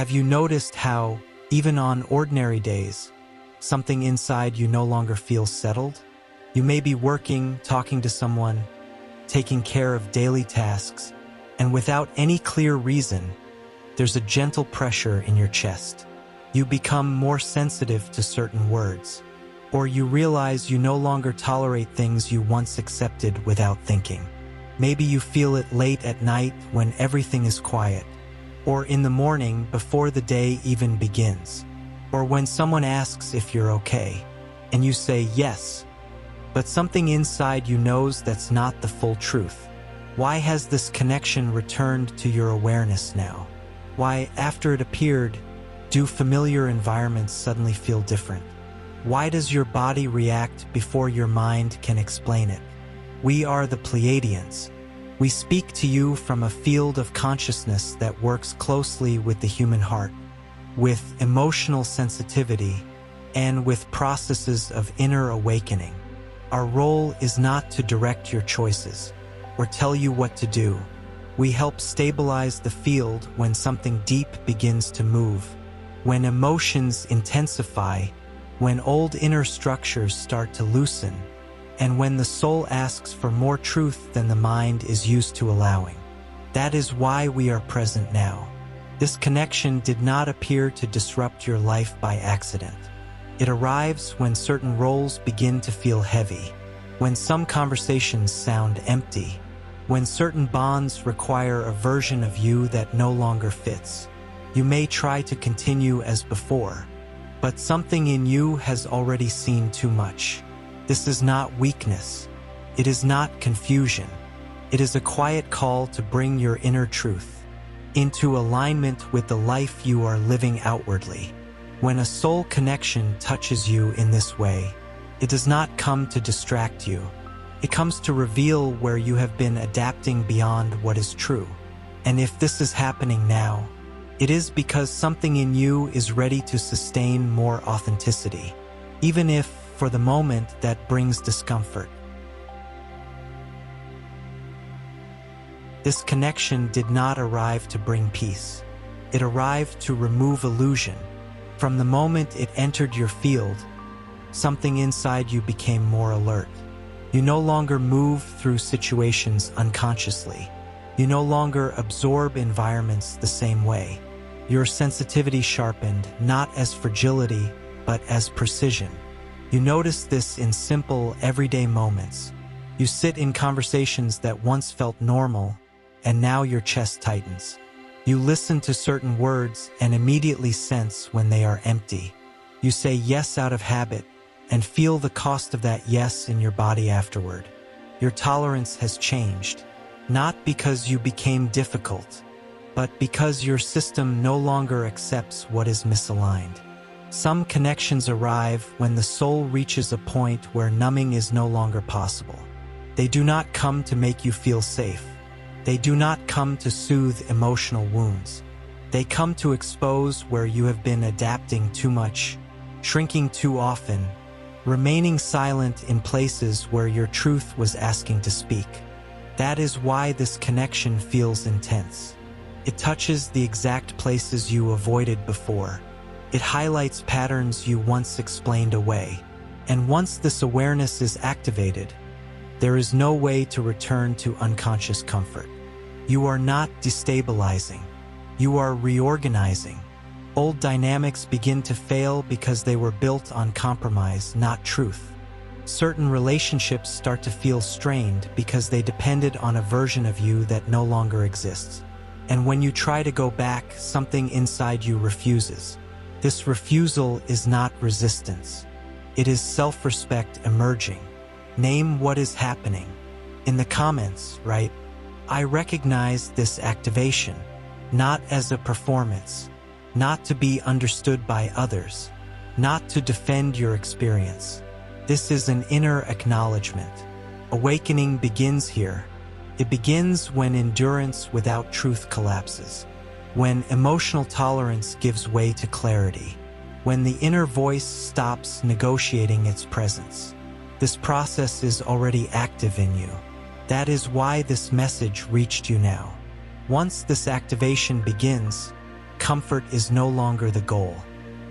Have you noticed how, even on ordinary days, something inside you no longer feels settled? You may be working, talking to someone, taking care of daily tasks, and without any clear reason, there's a gentle pressure in your chest. You become more sensitive to certain words, or you realize you no longer tolerate things you once accepted without thinking. Maybe you feel it late at night when everything is quiet, or in the morning before the day even begins, or when someone asks if you're okay, and you say yes, but something inside you knows that's not the full truth. Why has this connection returned to your awareness now? Why, after it appeared, do familiar environments suddenly feel different? Why does your body react before your mind can explain it? We are the Pleiadians. We speak to you from a field of consciousness that works closely with the human heart, with emotional sensitivity, and with processes of inner awakening. Our role is not to direct your choices or tell you what to do. We help stabilize the field when something deep begins to move, when emotions intensify, when old inner structures start to loosen, and when the soul asks for more truth than the mind is used to allowing. That is why we are present now. This connection did not appear to disrupt your life by accident. It arrives when certain roles begin to feel heavy, when some conversations sound empty, when certain bonds require a version of you that no longer fits. You may try to continue as before, but something in you has already seen too much. This is not weakness. It is not confusion. It is a quiet call to bring your inner truth into alignment with the life you are living outwardly. When a soul connection touches you in this way, it does not come to distract you. It comes to reveal where you have been adapting beyond what is true. And if this is happening now, it is because something in you is ready to sustain more authenticity, even if, for the moment, that brings discomfort. This connection did not arrive to bring peace. It arrived to remove illusion. From the moment it entered your field, something inside you became more alert. You no longer move through situations unconsciously. You no longer absorb environments the same way. Your sensitivity sharpened, not as fragility, but as precision. You notice this in simple, everyday moments. You sit in conversations that once felt normal, and now your chest tightens. You listen to certain words and immediately sense when they are empty. You say yes out of habit and feel the cost of that yes in your body afterward. Your tolerance has changed, not because you became difficult, but because your system no longer accepts what is misaligned. Some connections arrive when the soul reaches a point where numbing is no longer possible. They do not come to make you feel safe. They do not come to soothe emotional wounds. They come to expose where you have been adapting too much, shrinking too often, remaining silent in places where your truth was asking to speak. That is why this connection feels intense. It touches the exact places you avoided before. It highlights patterns you once explained away. And once this awareness is activated, there is no way to return to unconscious comfort. You are not destabilizing. You are reorganizing. Old dynamics begin to fail because they were built on compromise, not truth. Certain relationships start to feel strained because they depended on a version of you that no longer exists. And when you try to go back, something inside you refuses. This refusal is not resistance. It is self-respect emerging. Name what is happening. In the comments, write, I recognize this activation, not as a performance, not to be understood by others, not to defend your experience. This is an inner acknowledgement. Awakening begins here. It begins when endurance without truth collapses, when emotional tolerance gives way to clarity, when the inner voice stops negotiating its presence. This process is already active in you. That is why this message reached you now. Once this activation begins, comfort is no longer the goal.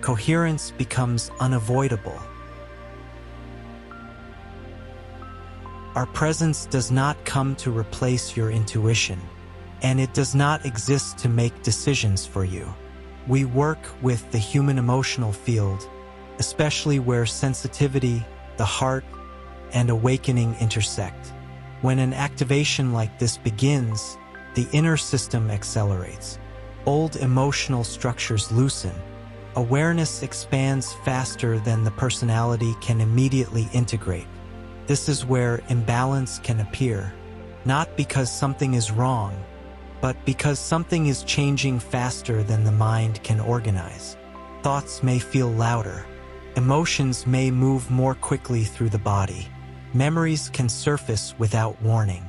Coherence becomes unavoidable. Our presence does not come to replace your intuition, and it does not exist to make decisions for you. We work with the human emotional field, especially where sensitivity, the heart, and awakening intersect. When an activation like this begins, the inner system accelerates. Old emotional structures loosen. Awareness expands faster than the personality can immediately integrate. This is where imbalance can appear, not because something is wrong, but because something is changing faster than the mind can organize. Thoughts may feel louder. Emotions may move more quickly through the body. Memories can surface without warning,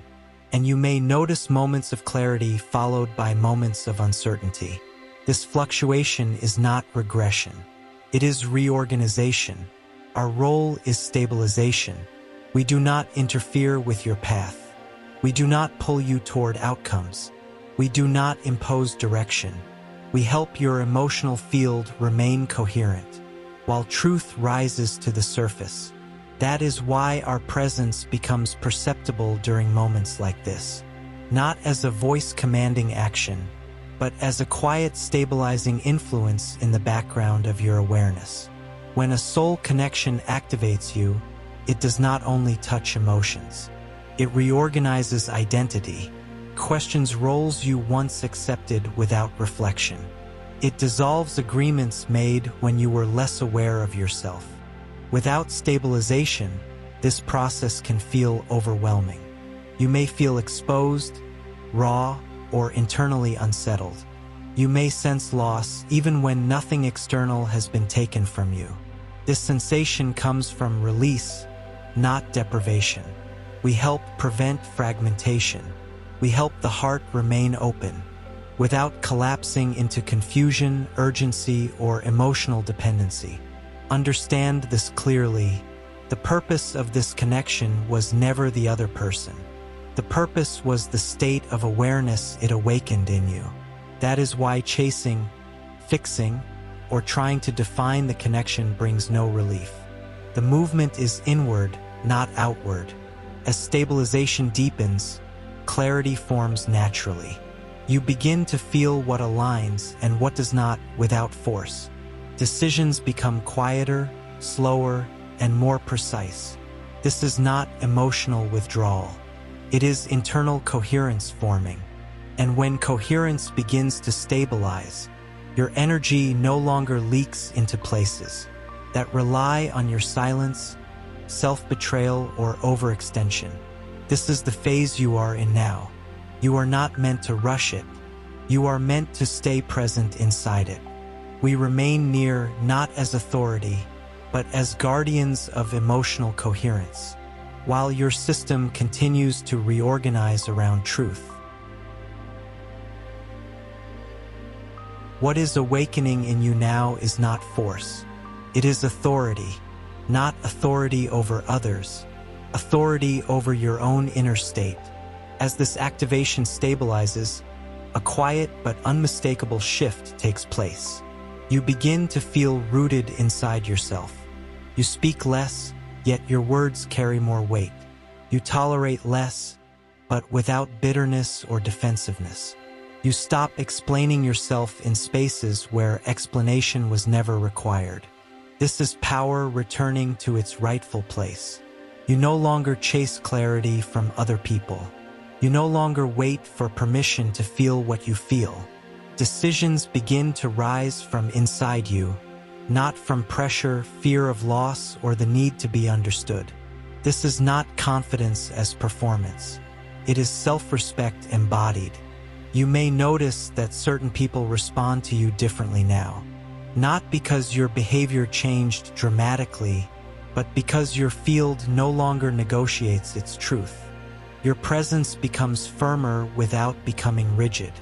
and you may notice moments of clarity followed by moments of uncertainty. This fluctuation is not regression. It is reorganization. Our role is stabilization. We do not interfere with your path. We do not pull you toward outcomes. We do not impose direction. We help your emotional field remain coherent, while truth rises to the surface. That is why our presence becomes perceptible during moments like this, not as a voice commanding action, but as a quiet stabilizing influence in the background of your awareness. When a soul connection activates you, it does not only touch emotions. It reorganizes identity, questions roles you once accepted without reflection. It dissolves agreements made when you were less aware of yourself. Without stabilization, this process can feel overwhelming. You may feel exposed, raw, or internally unsettled. You may sense loss even when nothing external has been taken from you. This sensation comes from release, not deprivation. We help prevent fragmentation. We help the heart remain open, without collapsing into confusion, urgency, or emotional dependency. Understand this clearly. The purpose of this connection was never the other person. The purpose was the state of awareness it awakened in you. That is why chasing, fixing, or trying to define the connection brings no relief. The movement is inward, not outward. As stabilization deepens, clarity forms naturally. You begin to feel what aligns and what does not without force. Decisions become quieter, slower, and more precise. This is not emotional withdrawal. It is internal coherence forming. And when coherence begins to stabilize, your energy no longer leaks into places that rely on your silence, self-betrayal, or overextension. This is the phase you are in now. You are not meant to rush it. You are meant to stay present inside it. We remain near not as authority, but as guardians of emotional coherence, while your system continues to reorganize around truth. What is awakening in you now is not force. It is authority, not authority over others, authority over your own inner state. As this activation stabilizes, a quiet but unmistakable shift takes place. You begin to feel rooted inside yourself. You speak less, yet your words carry more weight. You tolerate less, but without bitterness or defensiveness. You stop explaining yourself in spaces where explanation was never required. This is power returning to its rightful place. You no longer chase clarity from other people. You no longer wait for permission to feel what you feel. Decisions begin to rise from inside you, not from pressure, fear of loss, or the need to be understood. This is not confidence as performance. It is self-respect embodied. You may notice that certain people respond to you differently now, not because your behavior changed dramatically, but because your field no longer negotiates its truth. Your presence becomes firmer without becoming rigid.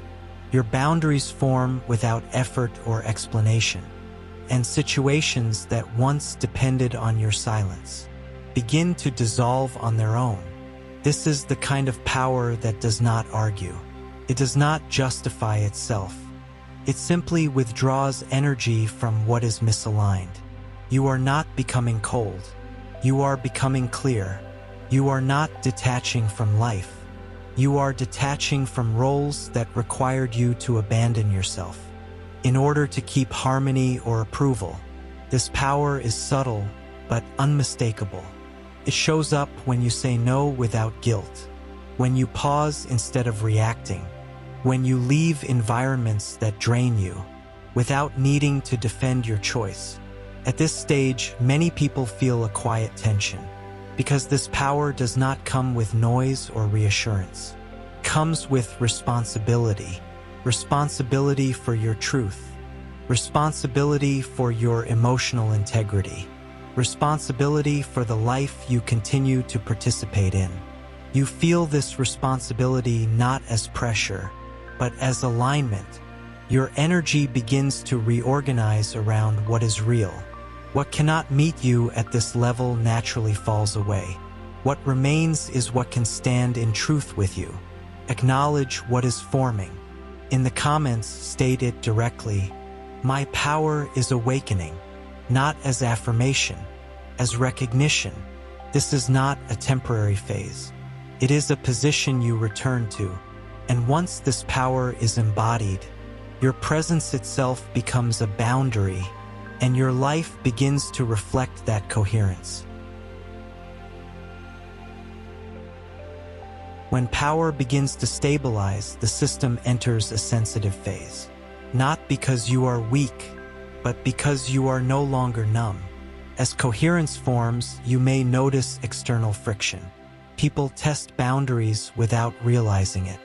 Your boundaries form without effort or explanation. And situations that once depended on your silence begin to dissolve on their own. This is the kind of power that does not argue. It does not justify itself. It simply withdraws energy from what is misaligned. You are not becoming cold. You are becoming clear. You are not detaching from life. You are detaching from roles that required you to abandon yourself in order to keep harmony or approval. This power is subtle but unmistakable. It shows up when you say no without guilt, when you pause instead of reacting, when you leave environments that drain you without needing to defend your choice. At this stage, many people feel a quiet tension because this power does not come with noise or reassurance. It comes with responsibility. Responsibility for your truth. Responsibility for your emotional integrity. Responsibility for the life you continue to participate in. You feel this responsibility not as pressure, but as alignment. Your energy begins to reorganize around what is real. What cannot meet you at this level naturally falls away. What remains is what can stand in truth with you. Acknowledge what is forming. In the comments, state it directly. My power is awakening, not as affirmation, as recognition. This is not a temporary phase. It is a position you return to. And once this power is embodied, your presence itself becomes a boundary, and your life begins to reflect that coherence. When power begins to stabilize, the system enters a sensitive phase. Not because you are weak, but because you are no longer numb. As coherence forms, you may notice external friction. People test boundaries without realizing it.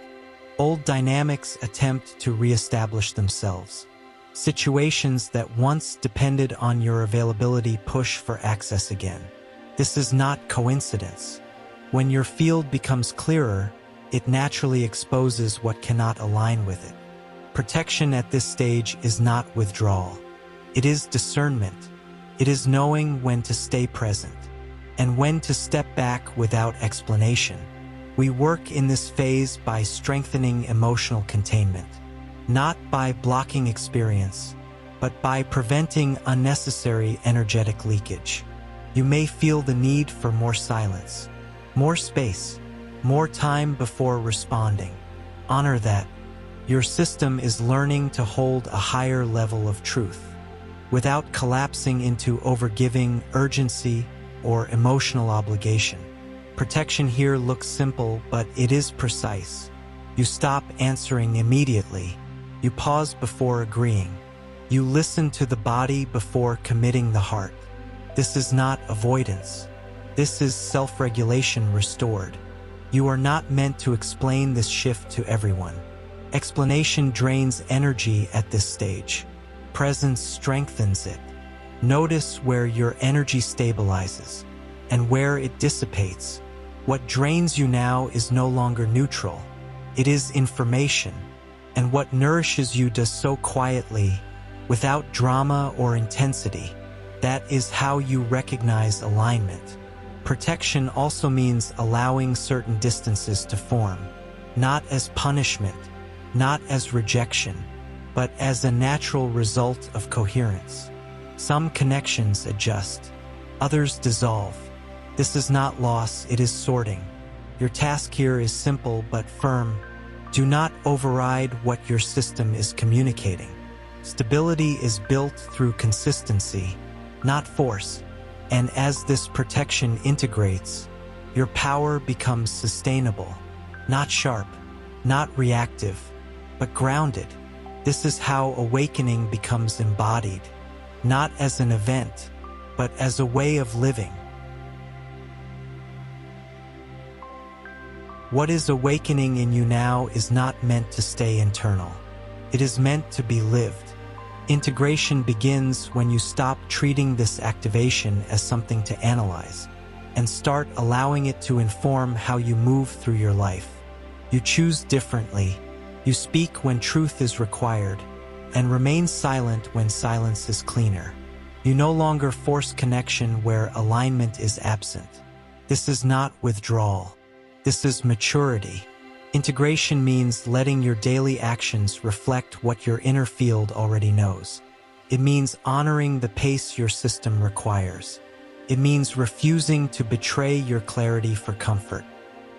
Old dynamics attempt to reestablish themselves. Situations that once depended on your availability push for access again. This is not coincidence. When your field becomes clearer, it naturally exposes what cannot align with it. Protection at this stage is not withdrawal. It is discernment. It is knowing when to stay present and when to step back without explanation. We work in this phase by strengthening emotional containment, not by blocking experience, but by preventing unnecessary energetic leakage. You may feel the need for more silence, more space, more time before responding. Honor that. Your system is learning to hold a higher level of truth without collapsing into overgiving, urgency, or emotional obligation. Protection here looks simple, but it is precise. You stop answering immediately. You pause before agreeing. You listen to the body before committing the heart. This is not avoidance. This is self-regulation restored. You are not meant to explain this shift to everyone. Explanation drains energy at this stage. Presence strengthens it. Notice where your energy stabilizes and where it dissipates. What drains you now is no longer neutral. It is information. And what nourishes you does so quietly, without drama or intensity. That is how you recognize alignment. Protection also means allowing certain distances to form, not as punishment, not as rejection, but as a natural result of coherence. Some connections adjust, others dissolve. This is not loss, it is sorting. Your task here is simple but firm. Do not override what your system is communicating. Stability is built through consistency, not force. And as this protection integrates, your power becomes sustainable, not sharp, not reactive, but grounded. This is how awakening becomes embodied, not as an event, but as a way of living. What is awakening in you now is not meant to stay internal. It is meant to be lived. Integration begins when you stop treating this activation as something to analyze and start allowing it to inform how you move through your life. You choose differently. You speak when truth is required and remain silent when silence is cleaner. You no longer force connection where alignment is absent. This is not withdrawal. This is maturity. Integration means letting your daily actions reflect what your inner field already knows. It means honoring the pace your system requires. It means refusing to betray your clarity for comfort.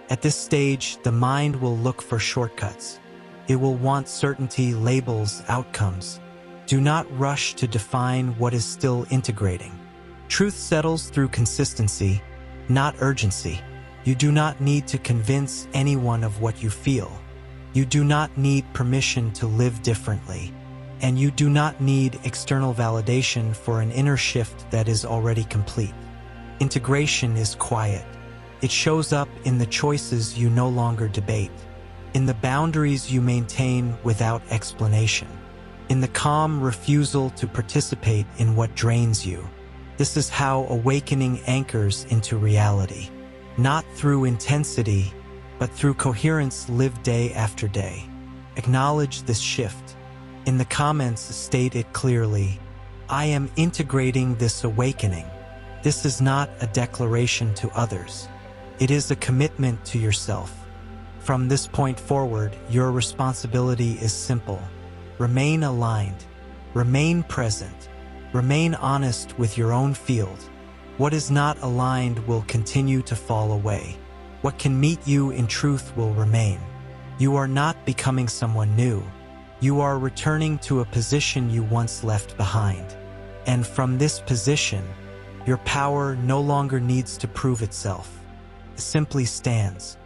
At this stage, the mind will look for shortcuts. It will want certainty, labels, outcomes. Do not rush to define what is still integrating. Truth settles through consistency, not urgency. You do not need to convince anyone of what you feel. You do not need permission to live differently. And you do not need external validation for an inner shift that is already complete. Integration is quiet. It shows up in the choices you no longer debate, in the boundaries you maintain without explanation, in the calm refusal to participate in what drains you. This is how awakening anchors into reality, not through intensity, but through coherence lived day after day. Acknowledge this shift. In the comments, state it clearly. I am integrating this awakening. This is not a declaration to others. It is a commitment to yourself. From this point forward, your responsibility is simple. Remain aligned. Remain present. Remain honest with your own field. What is not aligned will continue to fall away. What can meet you in truth will remain. You are not becoming someone new. You are returning to a position you once left behind. And from this position, your power no longer needs to prove itself. It simply stands.